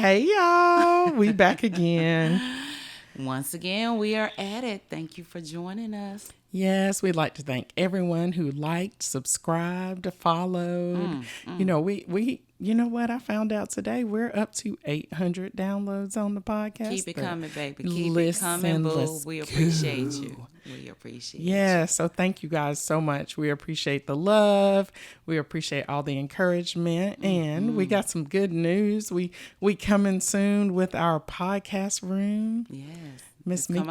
Hey, y'all. We back again. Once again, we are at it. Thank you for joining us. Yes, we'd like to thank everyone who liked, subscribed, followed. You know, we you know what I found out today? We're up to 800 downloads on the podcast. Keep it coming, baby. Keep it coming, boo. We appreciate you. We appreciate you. Yeah, so thank you guys so much. We appreciate the love. We appreciate all the encouragement. And we got some good news. We coming soon with our podcast room. Yes. Miss Mekka,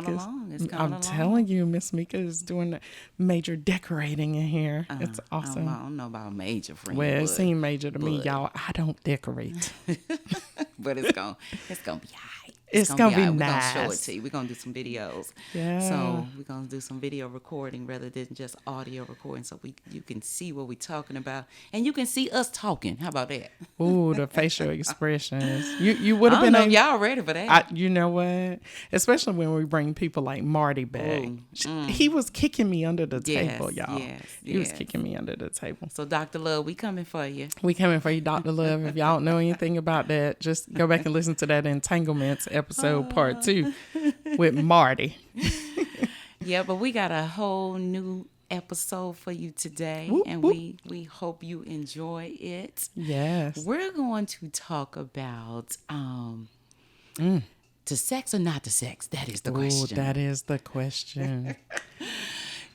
It's coming along. telling you, Miss Mekka is doing major decorating in here. It's awesome. I don't know about major, friend. Well, it seemed major to me, y'all. I don't decorate. But it's gonna be all right. It's gonna be all right. nice. We're gonna show it to you. We're gonna do some videos. Yeah. So we're gonna do some video recording rather than just audio recording, so you can see what we're talking about and you can see us talking. How about that? Ooh, the facial expressions. You would have I don't been know if y'all ready for that. You know what? Especially when we bring people like Marty back. He was kicking me under the table, y'all. He was kicking me under the table. So Dr. Love, we coming for you. We coming for you, Dr. Love. If y'all don't know anything about that, just go back and listen to that Entanglements episode part 2 with Marty. Yeah, but we got a whole new episode for you today, whoop, and whoop. we hope you enjoy it. Yes. We're going to talk about to sex or not to sex. That is the question. That is the question.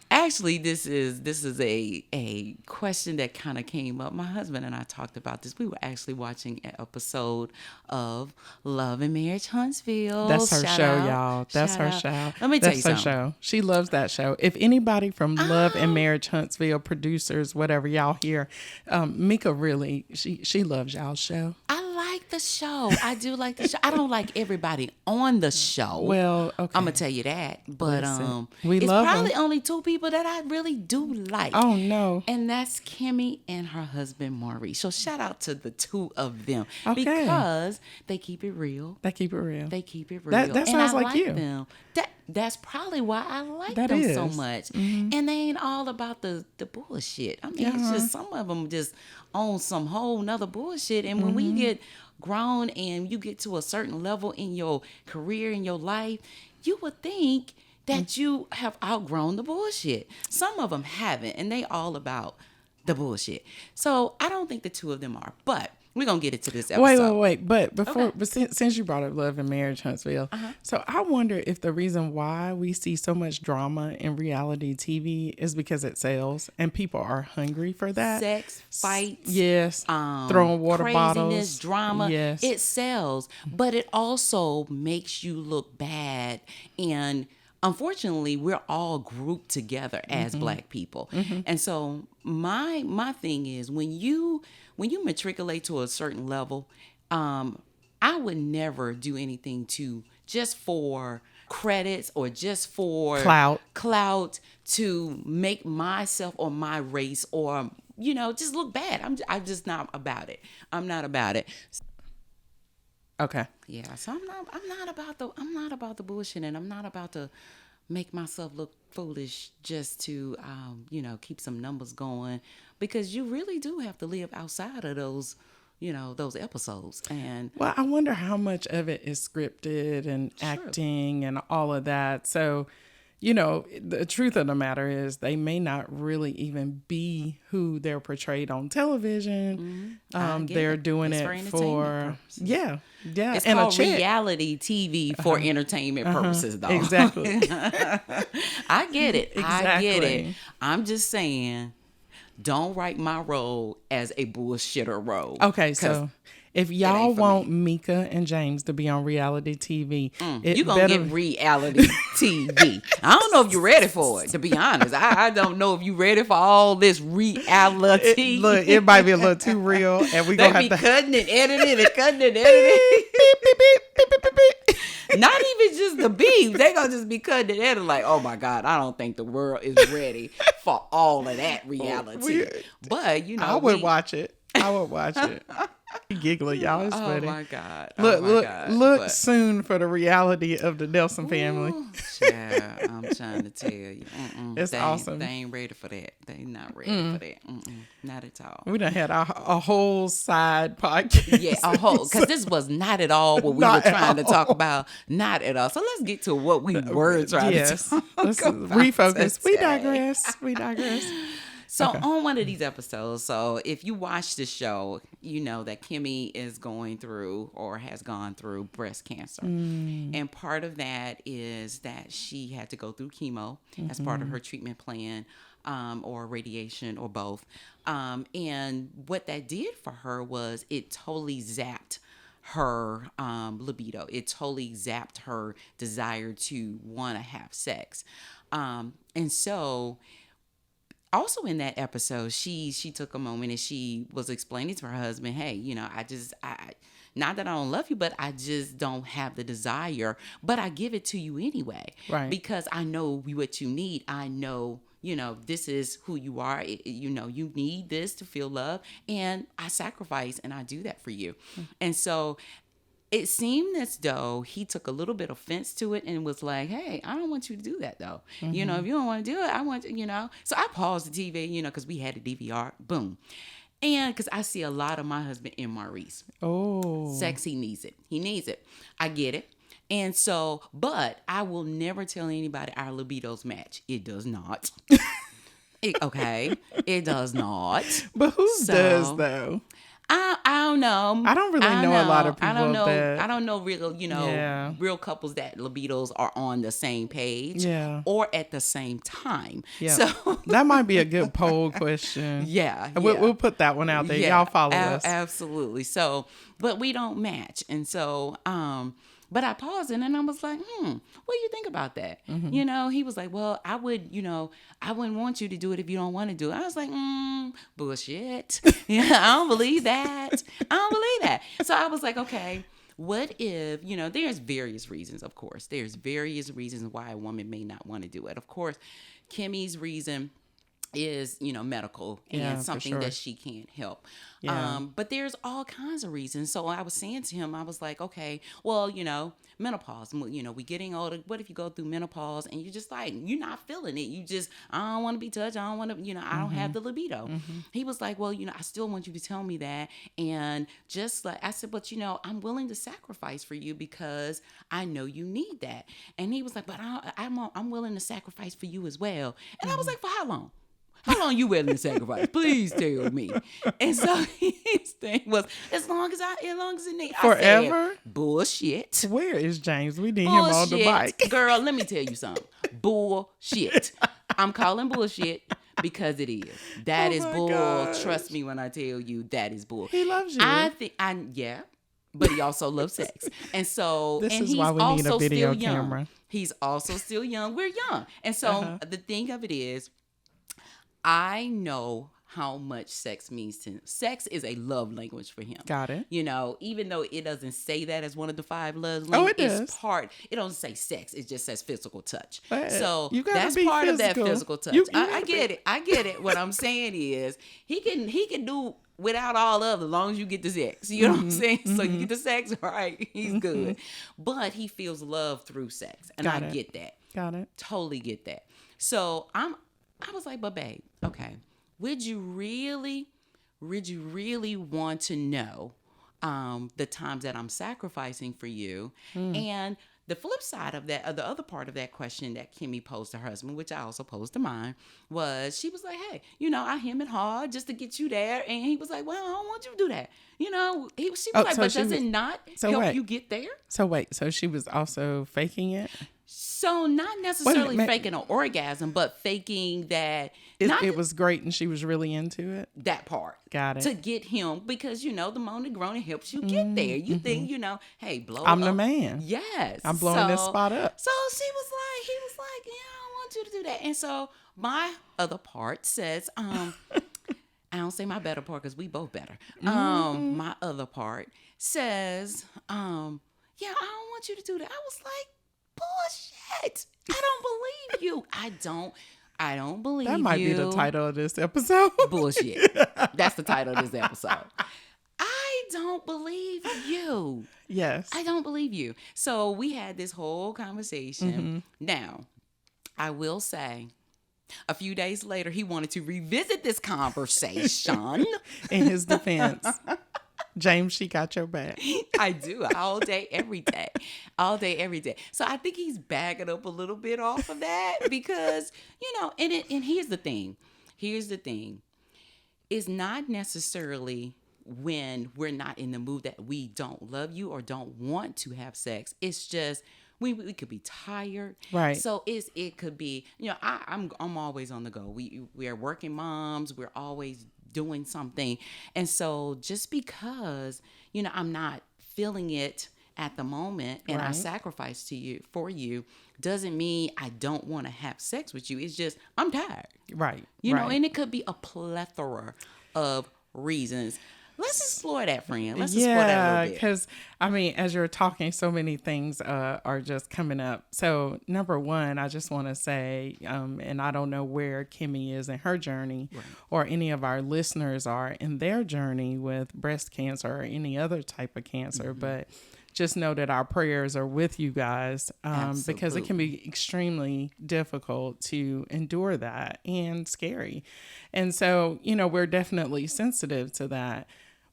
Actually, this is a question that kind of came up. My husband and I talked about this. We were actually watching an episode of Love and Marriage Huntsville. That's her Shout show, out. y'all. That's Shout her out. show. Let me tell you That's her something. show. She loves that show. If anybody from Love and Marriage Huntsville, producers, whatever y'all hear, Mekka really, she loves y'all's show. I like the show. I do like the show. I don't like everybody on the show. Well, okay. I'm gonna tell you that. But Listen, we it's love probably them. only 2 people that I really do like. Oh, no. And that's Kimmy and her husband Maurice. So shout out to the 2 of them. Okay. Because they keep it real. They keep it real. They keep it real. That And sounds I like you. them. That's probably why I like That them is. so much. And they ain't all about the bullshit. I mean, it's just some of them just on some whole nother bullshit. And when we get grown and you get to a certain level in your career, in your life, you would think that you have outgrown the bullshit. Some of them haven't, and they all about the bullshit. So I don't think the 2 of them are, but we're going to get into this episode. Wait. But before, but since you brought up Love and Marriage Huntsville, so I wonder if the reason why we see so much drama in reality TV is because it sells and people are hungry for that. Sex, fights. Yes. Throwing water craziness, bottles. drama. Yes. It sells, but it also makes you look bad. And unfortunately, we're all grouped together as Black people. And so my thing is when you matriculate to a certain level, I would never do anything to just for credits or just for clout to make myself or my race or just look bad. I'm just not about it. I'm not about it. Okay. Yeah, so I'm not about the bullshit, and I'm not about to make myself look foolish just to keep some numbers going, because you really do have to live outside of those episodes. And well, I wonder how much of it is scripted and acting and all of that. So, the truth of the matter is they may not really even be who they're portrayed on television. They're doing it for it's and called reality TV for entertainment purposes, though. Exactly. I get it. Exactly. I get it. I'm just saying, don't write my role as a bullshitter role. Okay, so if y'all want Mekka and James to be on reality TV, you're going to get reality TV. I don't know if you're ready for it, to be honest. I don't know if you're ready for all this reality. It might be a little too real, and we're going to have to cutting and editing and cutting and editing. Not even just the beef. They're going to just be cutting and editing like, oh my God, I don't think the world is ready for all of that reality. But, I would watch it. Giggling, y'all. It's Oh funny. my God. Look, Oh my look, God. look But- soon for the reality of the Nelson family. Ooh, child, I'm trying to tell you. It's awesome. They ain't ready for that. They not ready for that. Not at all. We done had a whole side podcast. Yeah, a whole, because this was not at all what we were Not at trying to talk all. about. Not at all. So let's get to what we were trying Yes. to talk Let's about refocus. We today. digress. We digress. So on one of these episodes, so if you watch the show, you know that Kimmy is going through or has gone through breast cancer. And part of that is that she had to go through chemo as part of her treatment plan, or radiation or both. And what that did for her was it totally zapped her libido. It totally zapped her desire to want to have sex. And so also in that episode, she took a moment and she was explaining to her husband, hey, you know, I not that I don't love you, but I just don't have the desire, but I give it to you anyway. Right. Because I know what you need. I know, you know, this is who you are. You know, you need this to feel love. And I sacrifice and I do that for you. And so it seemed as though he took a little bit of offense to it and was like, hey, I don't want you to do that though. You know, if you don't want to do it, I want to, you know. So I paused the TV, you know, because we had a DVR. Boom. And because I see a lot of my husband in Maurice. Oh. Sex, he needs it. He needs it. I get it. And so, but I will never tell anybody our libidos match. It does not. Okay. It does not. But who does though? I don't know. I don't really know a lot of people I don't know. that- I don't know real, you know, Yeah. real couples that libidos are on the same page, Yeah. or at the same time. Yeah. So That might be a good poll question. yeah, And yeah. We'll put that one out there. Yeah, Y'all follow us. Absolutely. So, but we don't match. And so, but I paused and I was like, what do you think about that? You know, he was like, well, I would, you know, I wouldn't want you to do it if you don't want to do it. I was like, bullshit. Yeah, I don't believe that. I don't believe that. So I was like, okay, what if, you know, there's various reasons, of course. There's various reasons why a woman may not want to do it. Of course, Kimmy's reason is, you know, medical and Yeah, for something sure. that she can't help. Yeah. But there's all kinds of reasons. So I was saying to him, I was like, okay, well, you know, menopause, you know, we getting older. What if you go through menopause and you're just like, you're not feeling it. You just, I don't want to be touched. I don't want to, you know, I don't have the libido. He was like, well, you know, I still want you to tell me that. And just like, I said, but you know, I'm willing to sacrifice for you because I know you need that. And he was like, but I'm willing to sacrifice for you as well. And I was like, for how long? How long you willing to sacrifice? Please tell me. And so his thing was, as long as it needs. Forever? I said, bullshit. Where is James? We need him on the bike. Girl, let me tell you something. Bullshit. I'm calling bullshit because it is. That is my bull. gosh. Trust me when I tell you that is bull. He loves you. Yeah. But he also loves sex. And so, This and is he's why we need a also video still young. camera. He's also still young. We're young. And so the thing of it is, I know how much sex means to him. Sex is a love language for him. Got it. You know, even though it doesn't say that as one of the 5 love Oh, languages, it does. it's part. It doesn't say sex. It just says physical touch. But So you gotta that's be part of that physical. physical touch. You I gotta get be- it. I get it. What I'm saying is he can do without all of it as long as you get the sex. You know what I'm saying? So you get the sex, right? He's good. But he feels love through sex. And Got I it. get that. Got it. Totally get that. So I was like, but babe, okay. Would you really want to know the times that I'm sacrificing for you? And the flip side of that, or the other part of that question that Kimmy posed to her husband, which I also posed to mine, was she was like, hey, you know, I hem it hard just to get you there. And he was like, well, I don't want you to do that. You know, she was like, so but she does was- it not so help wait. you get there? So wait, so she was also faking it? So not necessarily minute. faking an orgasm, but faking that It was great and she was really into it? that part. Got it. To get him, because you know the moaning groaning helps you get there. You think, you know, hey, blow I'm up. the man. Yes. I'm blowing this spot up. So he was like, yeah, I don't want you to do that. And so my other part says, I don't say my better part because we both better. My other part says, yeah, I don't want you to do that. I was like, bullshit. I don't believe you. I don't believe you. That might be the title of this episode. Bullshit. That's the title of this episode. I don't believe you. Yes. I don't believe you. So we had this whole conversation. Now, I will say, a few days later, he wanted to revisit this conversation. In his defense, James, she got your back. I do, all day, every day. All day, every day. So I think he's backing up a little bit off of that because, and here's the thing. It's not necessarily when we're not in the mood that we don't love you or don't want to have sex. It's just we could be tired, right? So it could be, I'm always on the go. We are working moms. We're always doing something, and so just because I'm not feeling it at the moment, and I sacrifice for you, doesn't mean I don't want to have sex with you. It's just I'm tired, right? And it could be a plethora of reasons. Let's explore that, friend. Let's explore that a little bit. Because, as you're talking, so many things are just coming up. So, number one, I just want to say, and I don't know where Kimmy is in her journey or any of our listeners are in their journey with breast cancer or any other type of cancer, but just know that our prayers are with you guys because it can be extremely difficult to endure that and scary. And so, we're definitely sensitive to that.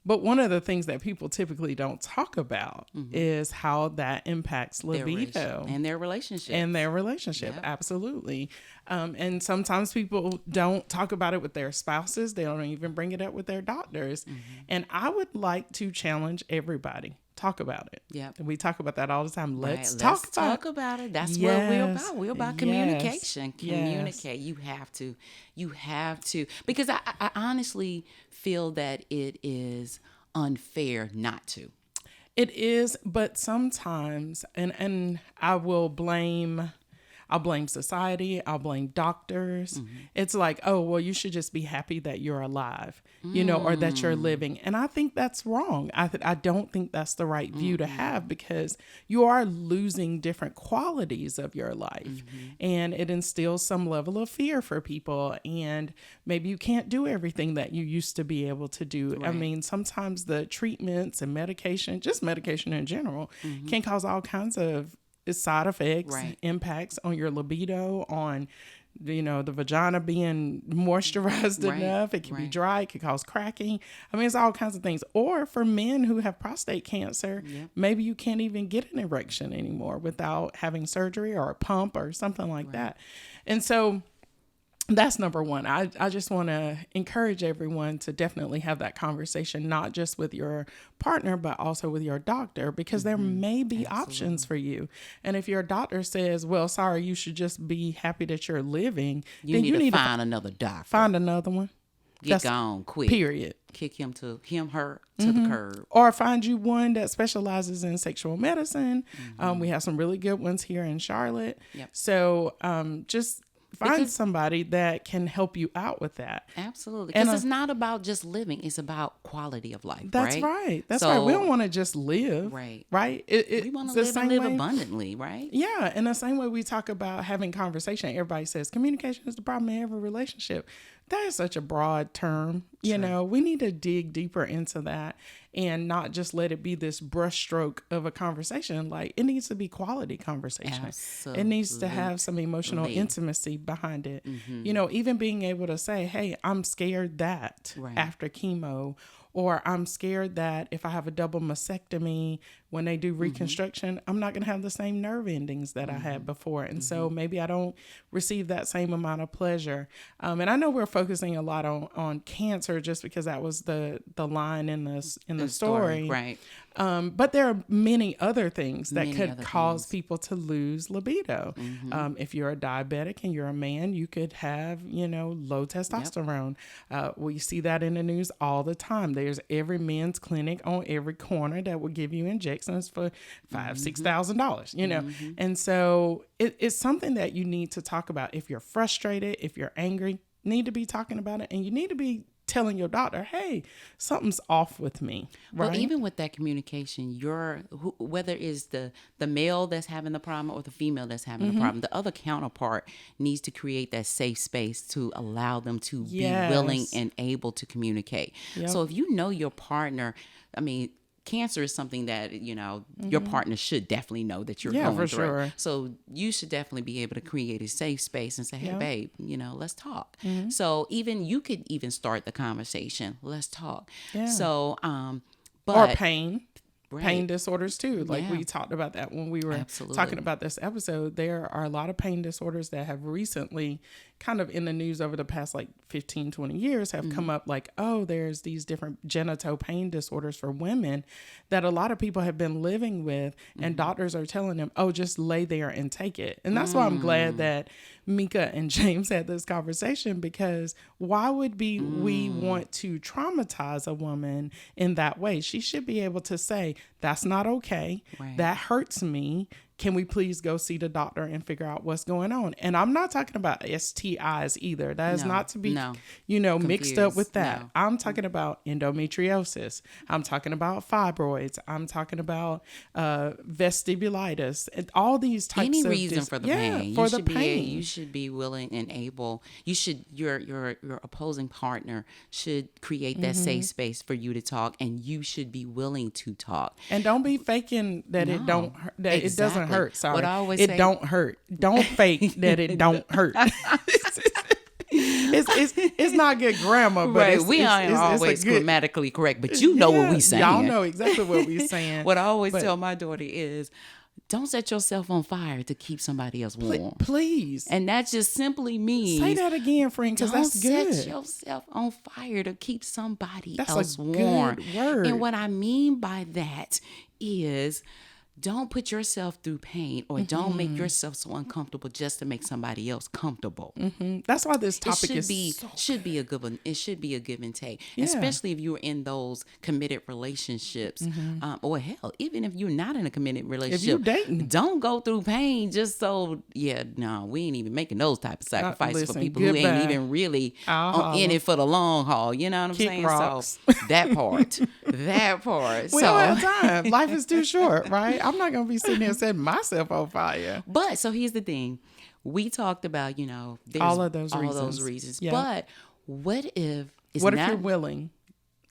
But one of the things that people typically don't talk about is how that impacts libido and their relationship. Yep. Absolutely. And sometimes people don't talk about it with their spouses. They don't even bring it up with their doctors. And I would like to challenge everybody. Talk about it. Yeah. We talk about that all the time. Let's talk about it. That's what we're about. We're about communication. Communicate. Yes. You have to. Because I honestly feel that it is unfair not to. It is, but sometimes, and I'll blame society. I'll blame doctors. It's like, oh, well, you should just be happy that you're alive, or that you're living. And I think that's wrong. I don't think that's the right view to have because you are losing different qualities of your life. And it instills some level of fear for people. And maybe you can't do everything that you used to be able to do. Right. Sometimes the treatments and medication, just medication in general, can cause all kinds of side effects, impacts on your libido, on the vagina being moisturized enough. It can be dry. It can cause cracking. It's all kinds of things. Or for men who have prostate cancer, maybe you can't even get an erection anymore without having surgery or a pump or something like that. And so that's number one. I just want to encourage everyone to definitely have that conversation, not just with your partner, but also with your doctor, because there may be options for you. And if your doctor says, well, sorry, you should just be happy that you're living, then you need to find another doctor. Find another one. Get gone quick. Period. Kick her to the curb. Or find you one that specializes in sexual medicine. We have some really good ones here in Charlotte. Yep. So just find somebody that can help you out with that. Absolutely. Because it's not about just living. It's about quality of life. That's right. That's right. We don't want to just live. Right. Right. We want to live and live abundantly. Right. Yeah. In the same way we talk about having conversation, everybody says communication is the problem in every relationship. That is such a broad term. We need to dig deeper into that and not just let it be this brushstroke of a conversation. Like, it needs to be quality conversation. Absolutely. It needs to have some emotional intimacy behind it. Even being able to say, hey, I'm scared that after chemo, or I'm scared that if I have a double mastectomy, when they do reconstruction, I'm not going to have the same nerve endings that I had before. And so maybe I don't receive that same amount of pleasure. And I know we're focusing a lot on cancer just because that was the line in the story. Right. But there are many other things that could cause people to lose libido. If you're a diabetic and you're a man, you could have, low testosterone. We see that in the news all the time. There's every men's clinic on every corner that will give you injections for $5,000-$6,000, And so it's something that you need to talk about. If you're frustrated, if you're angry, need to be talking about it, and you need to be telling your doctor, hey, something's off with me. Right? Well, even with that communication, whether it's the male that's having the problem or the female that's having the problem, the other counterpart needs to create that safe space to allow them to be willing and able to communicate. Yep. So if you know your partner, I mean, cancer is something that, your partner should definitely know that you're going through. Sure. So you should definitely be able to create a safe space and say, hey, babe, let's talk. So you could even start the conversation. Let's talk. Yeah. So, or pain. Right. Pain disorders too. Like we talked about that when we were talking about this episode. There are a lot of pain disorders that have recently kind of in the news over the past like 15, 20 years have come up like, oh, there's these different genital pain disorders for women that a lot of people have been living with, and doctors are telling them, oh, just lay there and take it. And that's why I'm glad that Mekka and James had this conversation, because why would we want to traumatize a woman in that way? She should be able to say, that's not okay. Right. That hurts me. Can we please go see the doctor and figure out what's going on? And I'm not talking about STIs either. That is not to be, mixed up with that. No. I'm talking about endometriosis. I'm talking about fibroids. I'm talking about vestibulitis. And all these types Any of reason for the pain. For the pain. You should be willing and able. You should your opposing partner should create that safe space for you to talk, and you should be willing to talk. And don't be faking that it doesn't hurt. Sorry. What I always it say, don't hurt. Don't fake that it don't hurt. It's not good grammar, but right. We aren't always grammatically correct, but you know what we saying. Y'all know exactly what we saying. What I always tell my daughter is, don't set yourself on fire to keep somebody else warm. Please. And that just simply means, say that again, friend, because that's good. Don't set yourself on fire to keep somebody else That's a warm. good word. And what I mean by that is, don't put yourself through pain, or don't make yourself so uncomfortable just to make somebody else comfortable. That's why this topic should be a good one. It should be a give and take, especially if you're in those committed relationships, or hell, even if you're not in a committed relationship. If you're dating, don't go through pain just so. We ain't even making those type of sacrifices for people who ain't even really in it for the long haul. You know what I'm saying? Rocks. So that part. We don't have time. Life is too short, right? I'm not going to be sitting here setting myself on fire. But so here's the thing. We talked about, there's all of those reasons. Yeah. But what if you're willing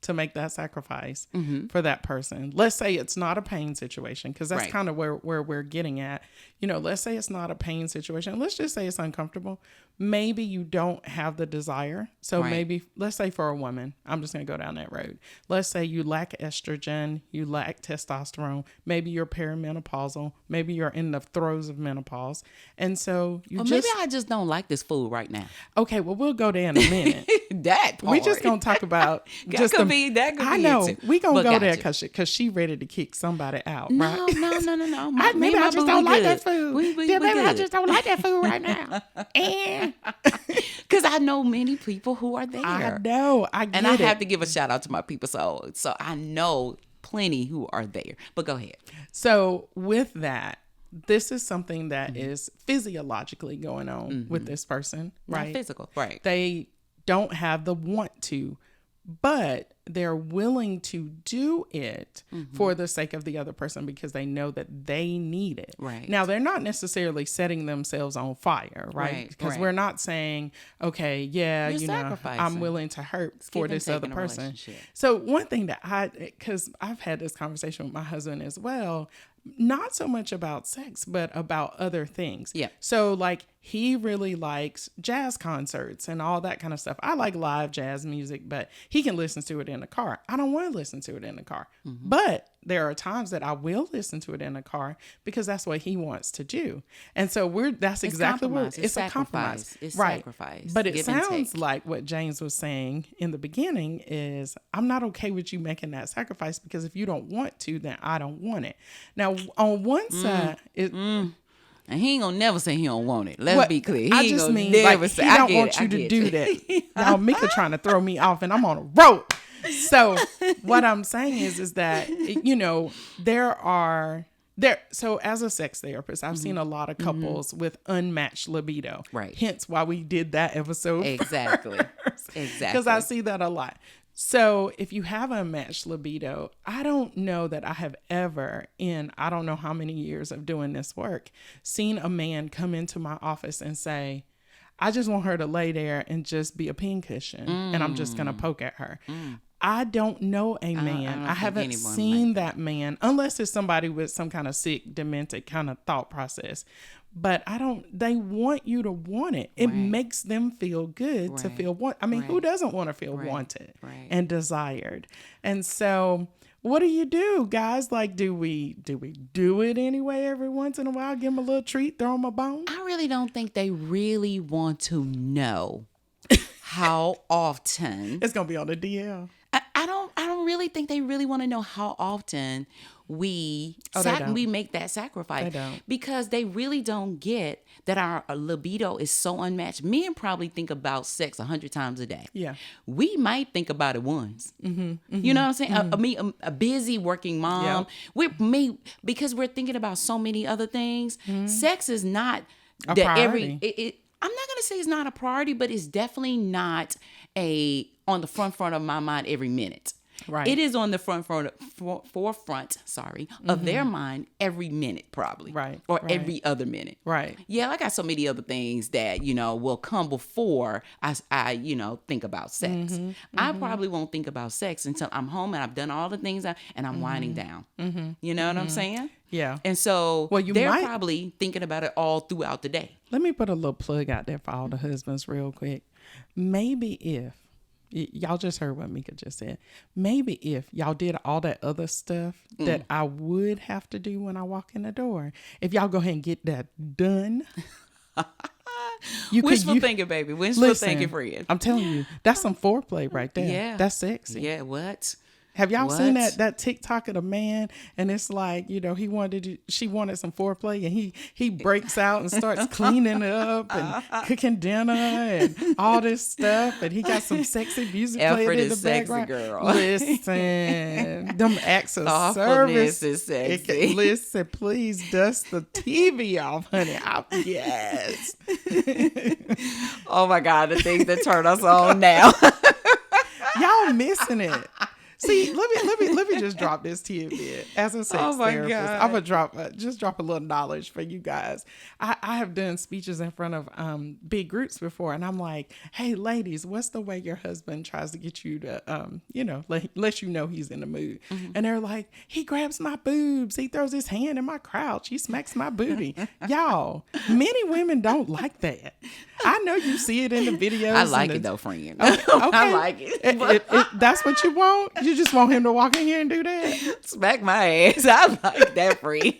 to make that sacrifice for that person? Let's say it's not a pain situation, because that's kind of where we're getting at. Let's say it's not a pain situation. Let's just say it's uncomfortable. Maybe you don't have the desire. So maybe, let's say for a woman, I'm just going to go down that road. Let's say you lack estrogen, you lack testosterone. Maybe you're perimenopausal. Maybe you're in the throes of menopause. And so maybe I just don't like this food right now. Okay, well, we'll go there in a minute. That part. We just going to talk about that could be I know. We going to go there because she ready to kick somebody out, right? No. Maybe I just don't like that food. Maybe I just don't like that food right now. Because I know many people who are there. I know. I get and I it. have to give a shout out to my people. So I know plenty who are there. But go ahead. So with that, this is something that is physiologically going on with this person, right? Not physical, right? They don't have the want to, but they're willing to do it for the sake of the other person because they know that they need it. Right. Now, they're not necessarily setting themselves on fire, right? Because we're not saying, okay, I'm willing to hurt for this other person. So one thing that because I've had this conversation with my husband as well, not so much about sex, but about other things. Yeah. So like he really likes jazz concerts and all that kind of stuff. I like live jazz music, but he can listen to it in the car. I don't want to listen to it in the car. But there are times that I will listen to it in the car because that's what he wants to do. And so that's exactly what it's a compromise. It's right. sacrifice. But it sounds like what James was saying in the beginning is, I'm not okay with you making that sacrifice because if you don't want to, then I don't want it. Now, on one side, and he ain't gonna never say he don't want it. Let's be clear. I just mean like, he don't want you to do that. Now, Mekka trying to throw me off and I'm on a rope. So what I'm saying is that, there are So as a sex therapist, I've seen a lot of couples with unmatched libido. Right. Hence why we did that episode. Exactly. Exactly. Because I see that a lot. So if you have unmatched libido, I don't know that I have ever, in I don't know how many years of doing this work, seen a man come into my office and say, I just want her to lay there and just be a pincushion and I'm just going to poke at her. I don't know a man. I haven't seen that man, unless it's somebody with some kind of sick, demented kind of thought process. But they want you to want it. It makes them feel good to feel who doesn't want to feel wanted and desired? And so what do you do, guys? Like, do we do it anyway every once in a while? Give them a little treat, throw them a bone? I really don't think they really want to know how often. It's going to be on the DL. I don't really think they really want to know how often we make that sacrifice. They don't. Because they really don't get that our libido is so unmatched. Men probably think about sex 100 times a day. Yeah. We might think about it once. You know what I'm saying? A busy working mom. Yeah. Because we're thinking about so many other things. Sex is not a priority. I'm not going to say it's not a priority, but it's definitely not on the front of my mind every minute. Right. It is on the forefront of their mind every minute, probably. Right. Or every other minute. Right. Yeah, I got so many other things that, will come before I think about sex. I probably won't think about sex until I'm home and I've done all the things and I'm winding down. You know what I'm saying? Yeah. And so they're probably thinking about it all throughout the day. Let me put a little plug out there for all the husbands real quick. Maybe if y'all just heard what Mekka just said. Maybe if y'all did all that other stuff that I would have to do when I walk in the door, if y'all go ahead and get that done. Wishful thinking, baby. Wishful thinking, friend. I'm telling you, that's some foreplay right there. Yeah. That's sexy. Yeah, what? Have y'all seen that TikTok of the man? And it's like, she wanted some foreplay and he breaks out and starts cleaning up and cooking dinner and all this stuff. And he got some sexy music playing in the background. Girl. Listen, them acts of service is sexy. Listen, please dust the TV off, honey. Yes. Oh my God, the things that turn us on now. Y'all missing it. See, let me just drop this tidbit as a sex therapist. God. I'm gonna drop a little knowledge for you guys. I have done speeches in front of big groups before, and I'm like, hey, ladies, what's the way your husband tries to get you to let you know he's in the mood? And they're like, he grabs my boobs, he throws his hand in my crotch, he smacks my booty. Y'all, many women don't like that. I know you see it in the videos. I like it though, friend. Okay. I like it. That's what you want? You just want him to walk in here and do that? Smack my ass. I like that, friend.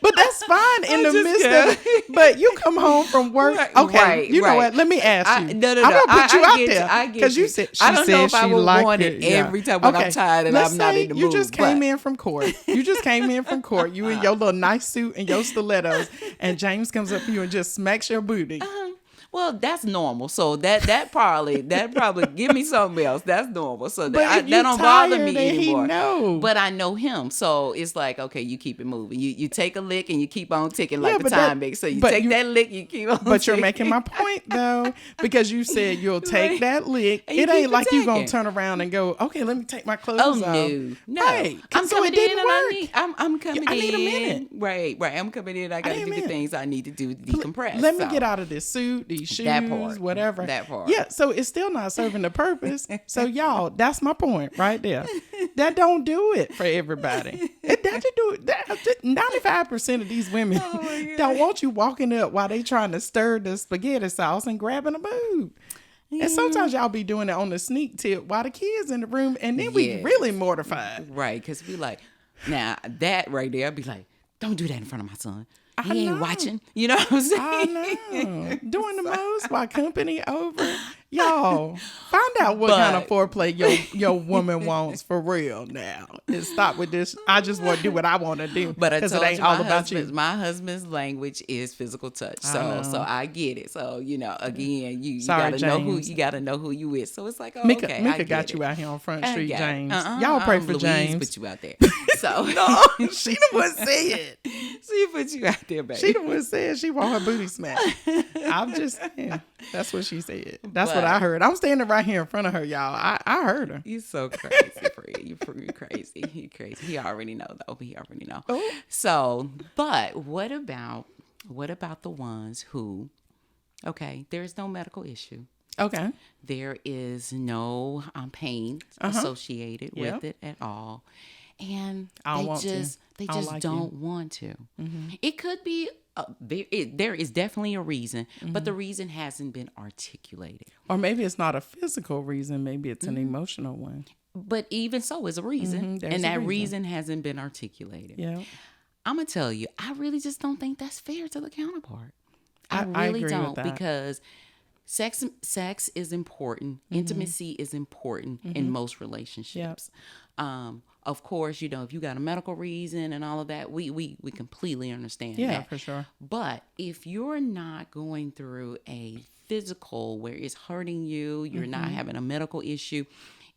But that's fine in the midst of it. But you come home from work. Okay, you know what? Let me ask you. No. I'm going to put you out there. Because you said I don't know if I would want it every time when I'm tired and I'm not in the mood. You just came in from court. You in your little nice suit and your stilettos. And James comes up to you and just smacks your booty. Well, that's normal. So that probably give me something else. That's normal. So that don't bother me anymore. But I know him, so it's like, okay, you keep it moving. You take a lick and you keep on ticking like the time makes. So you take that lick, you keep on. But you're making my point though, because you said you'll take that lick. It ain't like you gonna turn around and go, okay, let me take my clothes off. No. Right. I'm coming in and I'm coming in. I need a minute. Right. I'm coming in. I got to do the things I need to do to decompress. Let me get out of this suit. Shoes, that part, whatever. That part. Yeah, so it's still not serving the purpose. So y'all, that's my point right there. That don't do it for everybody. It doesn't do it. 95% of these women don't want you walking up while they trying to stir the spaghetti sauce and grabbing a boob. Yeah. And sometimes y'all be doing it on the sneak tip while the kids in the room, and then we really mortified. Right, because we like, now that right there, I'd be like, don't do that in front of my son. He ain't watching. You know what I'm saying? I know. Doing the most while company over. Y'all, find out what kind of But- foreplay your woman wants for real now. And stop with this. I just want to do what I want to do. But I because told it ain't you, all about you. my husband's language is physical touch. So I get it. So again, you Sorry, gotta know who James. you gotta know who you with. So it's like, Mika, okay, I Mika get got it. you out here on Front I Street, got it. James. Y'all pray for Louise James. put you out there. So No, she the one said. she put you out there, baby. She the one said she want her booty smacked. I'm just saying. That's what she said. That's what But- I heard. I'm standing right here in front of her, y'all. I heard her. You so crazy, Fred. You crazy. You crazy. He already know though. He already know. Oh. So, but what about the ones who? Okay, there is no medical issue. Okay. There is no pain associated Yep. with it at all, and I don't they want to. just I don't like you. don't want to. It could be. There is definitely a reason, but the reason hasn't been articulated. Or maybe it's not a physical reason. Maybe it's an Mm-hmm. emotional one. But even so, is a reason, There's and a that reason. reason hasn't been articulated. Yeah. I'm gonna tell you, I really just don't think that's fair to the counterpart. I I really agree with don't, that. because sex is important. Intimacy is important in most relationships. Of course, if you got a medical reason and all of that, we completely understand Yeah, that. for sure. But if you're not going through a physical where it's hurting you, you're not having a medical issue,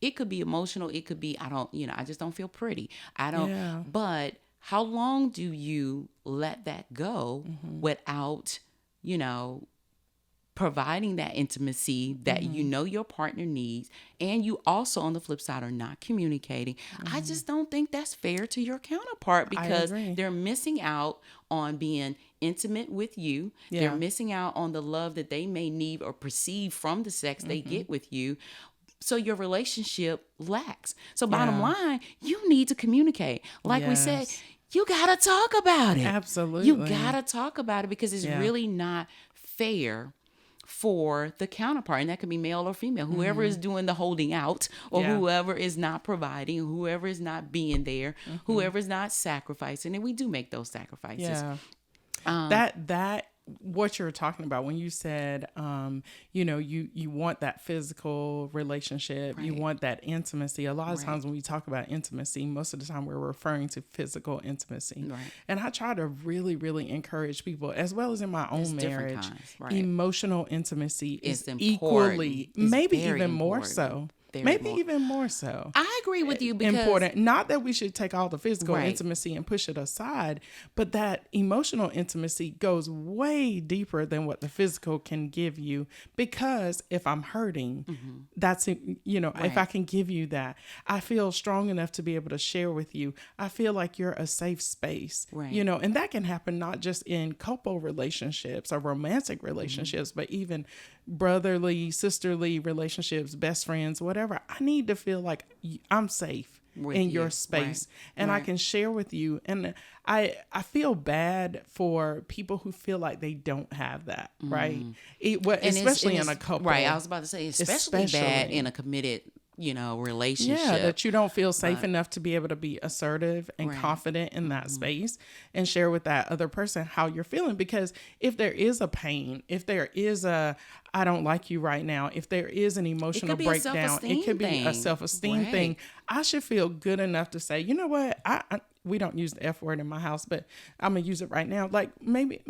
it could be emotional. It could be, I just don't feel pretty. Yeah. But how long do you let that go without, providing that intimacy that your partner needs, and you also on the flip side are not communicating? I just don't think that's fair to your counterpart, because agree. they're missing out on being intimate with you. Yeah. They're missing out on the love that they may need or perceive from the sex they get with you. So your relationship lacks. So bottom Yeah. line, you need to communicate. Like we said, Yes. you got to talk about it. Absolutely. You got to talk about it, because it's Yeah. really not fair for the counterpart. And that could be male or female. Whoever is doing the holding out, or Yeah. whoever is not providing, whoever is not being there, whoever is not sacrificing. And we do make those sacrifices. Yeah. Um, that what you're talking about when you said you want that physical relationship, you Right. want that intimacy. A lot of Right. times when we talk about intimacy, most of the time we're referring to physical intimacy. Right. And I try to really, really encourage people, as well as in my own There's different marriage, kinds, right. emotional intimacy It's is important. equally, It's maybe very even more important. so. Very Maybe more. even more so. I agree with you, because Important. Not that we should take all the physical Right. intimacy and push it aside, but that emotional intimacy goes way deeper than what the physical can give you. Because if I'm hurting, that's, if I Right. can give you that, I feel strong enough to be able to share with you. I feel like you're a safe space, Right. and that can happen not just in couple relationships or romantic relationships, but even brotherly, sisterly relationships, best friends, whatever. I need to feel like I'm safe With in you. your space, Right. and I Right. can share with you. And I feel bad for people who feel like they don't have that, right? And Especially in a it's- couple. Right. I was about to say, especially bad Especially. in a committed, relationship. Yeah, that you don't feel safe But- enough to be able to be assertive and Right. confident in that space and share with that other person how you're feeling. Because if there is a pain, if there is I don't like you right now, if there is an emotional be a breakdown, it self-esteem could be a thing. self-esteem Right. thing. I should feel good enough to say, you know what, we don't use the F word in my house, but I'm gonna use it right now. Like maybe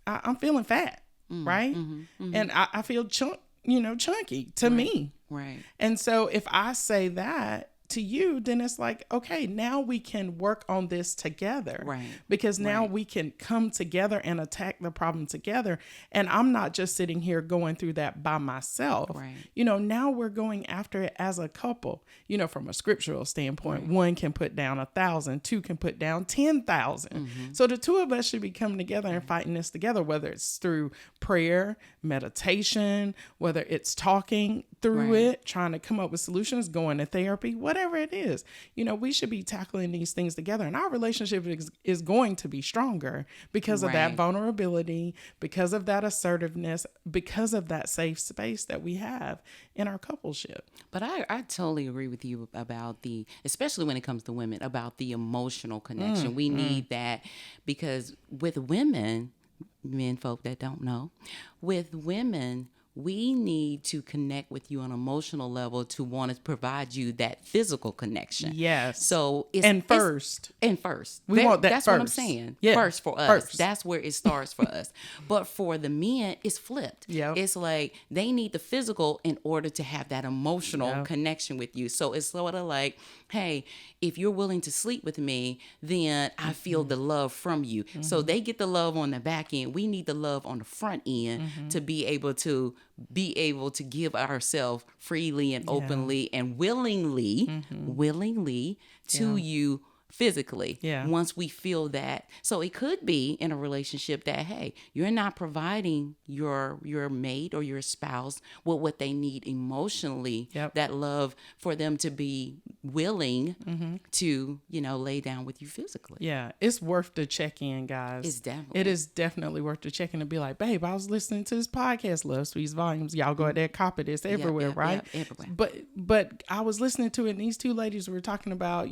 I'm feeling fat, right? And I feel chunky to me. Right. And so if I say that to you, then it's like, okay, now we can work on this together. Right. Because now Right. we can come together and attack the problem together. And I'm not just sitting here going through that by myself. Right. Now we're going after it as a couple. From a scriptural standpoint, one can put down 1,000, two can put down 10,000. So the two of us should be coming together and fighting this together, whether it's through prayer, meditation, whether it's talking through Right. it, trying to come up with solutions, going to therapy, whatever it is. We should be tackling these things together, and our relationship is going to be stronger because of that Right. vulnerability, because of that assertiveness, because of that safe space that we have in our coupleship. But I totally agree with you about especially when it comes to women, about the emotional connection. We need that, because with women, men folk that don't know, with women, we need to connect with you on an emotional level to want to provide you that physical connection. Yes. So it's first. We want that That's first. what I'm saying. Yeah. First for us. First. That's where it starts for us. But for the men, it's flipped. Yep. It's like they need the physical in order to have that emotional connection with you. So it's sort of like, hey, if you're willing to sleep with me, then I feel the love from you. So they get the love on the back end. We need the love on the front end to be able to give ourselves freely and openly and willingly to you physically. Yeah. Once we feel that. So it could be in a relationship that, hey, you're not providing your mate or your spouse with what they need emotionally, that love for them to be willing to, lay down with you physically. Yeah. It's worth the check-in, guys. It is definitely worth the check-in to be like, babe, I was listening to this podcast, Love Sweets Volumes. Y'all go out there, copy this everywhere, right? Everywhere. But I was listening to it, and these two ladies were talking about,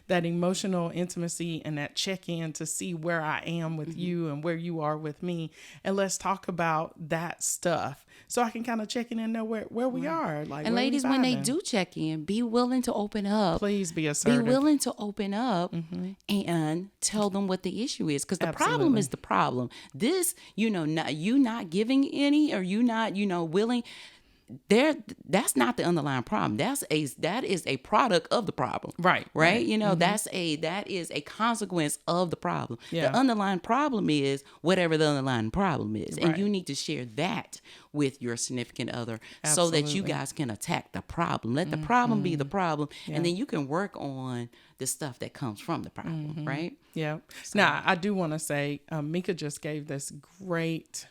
that emotional intimacy and that check-in to see where I am with you and where you are with me. And let's talk about that stuff so I can kind of check in and know where we are. Like, and ladies, when they do check in, be willing to open up. Please be assertive. Be willing to open up and tell them what the issue is. Because the problem is the problem. This, you not giving any, or you not, willing. That's not the underlying problem. That is a product of the problem. Right. That is a consequence of the problem. The underlying problem is whatever the underlying problem is. And you need to share that with your significant other so that you guys can attack the problem. Let the problem be the problem, and then you can work on the stuff that comes from the problem, right? Yeah. So, now, I do want to say, Mekka just gave this great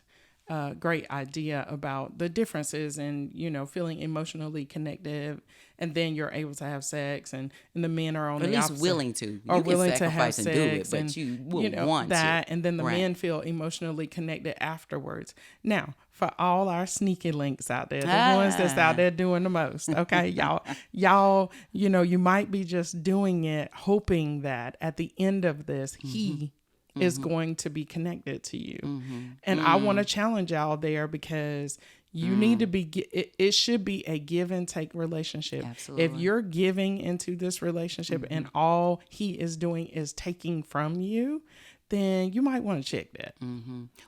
idea about the differences in, feeling emotionally connected, and then you're able to have sex, and the men are on the opposite. At least willing to. Or willing to have sex and do it, but you will want that, to. And then the men feel emotionally connected afterwards. Now, for all our sneaky links out there, the ones that's out there doing the most, okay, y'all, you might be just doing it hoping that at the end of this, he is going to be connected to you. And I want to challenge y'all there, because you need to be, it should be a give and take relationship. Absolutely. If you're giving into this relationship and all he is doing is taking from you, then you might want to check that.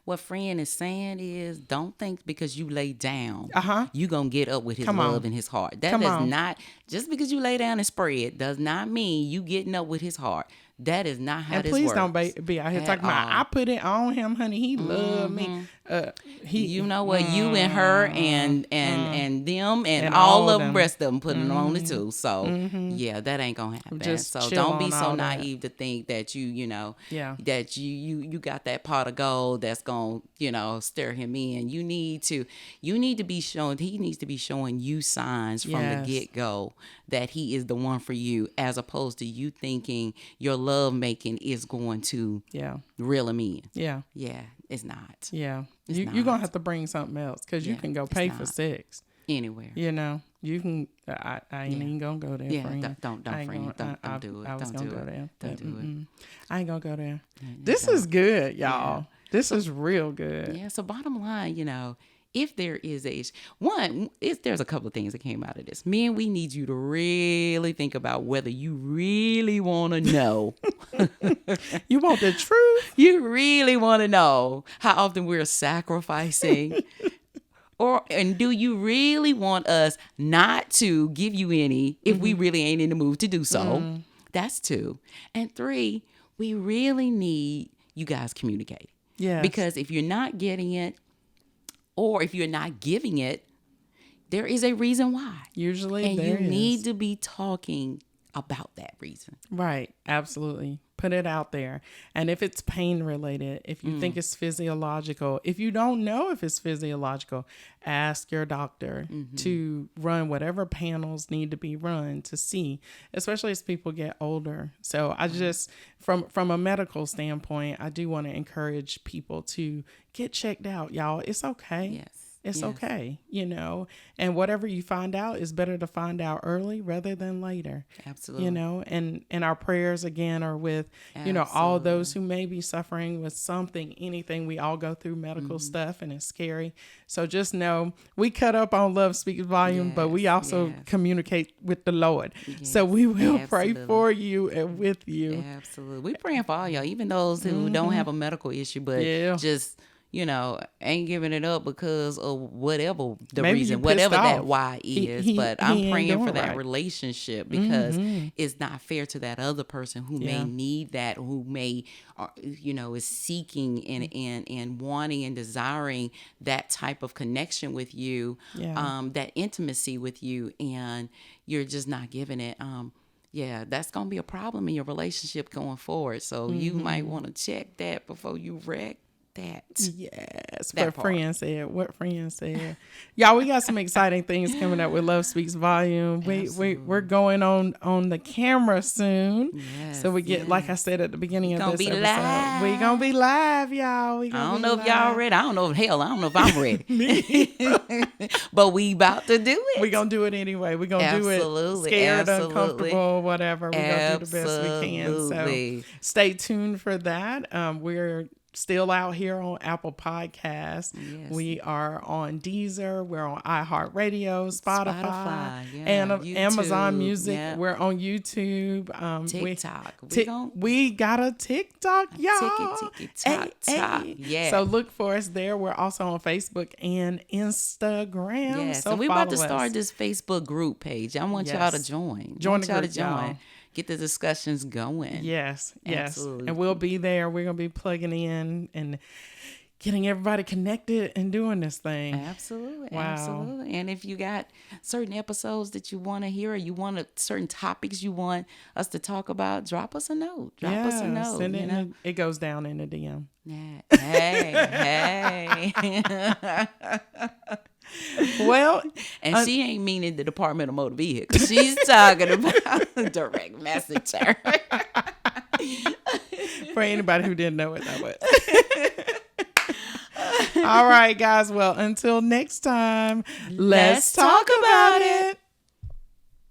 What friend is saying is, don't think because you lay down, you going to get up with his love and his heart. That does not, just because you lay down and spread does not mean you getting up with his heart. That is not how this works. And please don't be out here talking about, I put it on him, honey. He loved me. You know what? You and her and them and all of the rest of them putting it on it too. So yeah, that ain't gonna happen. Just so don't be so naive that. to think that that you got that pot of gold that's gonna stir him in. You need to be shown. He needs to be showing you signs from the get go that he is the one for you, as opposed to you thinking your love making is going to reel him in. Yeah, it's not. Yeah, you're gonna have to bring something else, because you can go pay for sex anywhere. You can. I ain't even gonna go there. Yeah, friend. don't friend. Don't do it. I was gonna go there. Don't do it. I ain't gonna go there. This is good, y'all. This is real good. Yeah. So bottom line, if there is there's a couple of things that came out of this. Men, we need you to really think about whether you really want to know. You want the truth? You really want to know how often we're sacrificing? And do you really want us not to give you any if we really ain't in the mood to do so? That's 2. And 3, we really need you guys communicate. Yeah. Because if you're not getting it, or if you're not giving it, there is a reason why. Usually and there is. And you need to be talking about that reason. Right. Absolutely. Put it out there. And if it's pain related, if you think it's physiological, if you don't know if it's physiological, ask your doctor to run whatever panels need to be run to see, especially as people get older. So I just, from a medical standpoint, I do want to encourage people to get checked out, y'all. It's okay. Yes. It's Yes. okay, and whatever you find out is better to find out early rather than later. Absolutely. And our prayers again are with, all those who may be suffering with something, anything. We all go through medical stuff and it's scary. So just know we cut up on Love Speaks Volume, but we Yes, also yes. communicate with the Lord. So we will pray absolutely. for you and with you. Absolutely. We're praying for all y'all, even those who don't have a medical issue, but Yeah. just, ain't giving it up because of whatever the Maybe you reason, pissed whatever that off. why is. He but he I'm ain't praying for doing that right. relationship because it's not fair to that other person who may Yeah. need that, who may, is seeking and wanting and desiring that type of connection with you, Yeah. that intimacy with you, and you're just not giving it. Yeah, that's going to be a problem in your relationship going forward. So you might want to check that before you wreck that. Yes, That what part. friend said. What friend said. Y'all, we got some exciting things coming up with Love Speaks Volume. We're going on the camera soon. Yes, So we get, like I said at the beginning of gonna this be episode, live. we gonna be live, y'all. I don't know if y'all ready. I don't know if I'm ready. But we about to do it. We're going to do it anyway. We're going to do it Absolutely, scared, absolutely. uncomfortable, whatever. We're going to do the best we can. So Absolutely. stay tuned for that. We're still out here on Apple Podcasts. Yes. We are on Deezer. We're on iHeartRadio, Spotify, yeah, and YouTube, Amazon Music. yeah. We're on YouTube. TikTok. We got a TikTok, y'all. TikTok. Yeah. So So look for us there. We're also on Facebook and Instagram. yes, So and we're about to follow us. start this Facebook group page. I want y'all to join. Join want the y'all group, to join. y'all. Get the discussions going. Yes. Absolutely. And we'll be there. We're going to be plugging in and getting everybody connected and doing this thing. Absolutely. Wow. Absolutely. And if you got certain episodes that you want to hear, or you want certain topics you want us to talk about, drop us a note. Drop us a note. Send it it goes down in the DM. Yeah. Hey. Well, And she ain't meaning the Department of Motor Vehicles. She's talking about direct messenger. for anybody who didn't know what that was. All right, guys. Well, until next time, let's talk about it.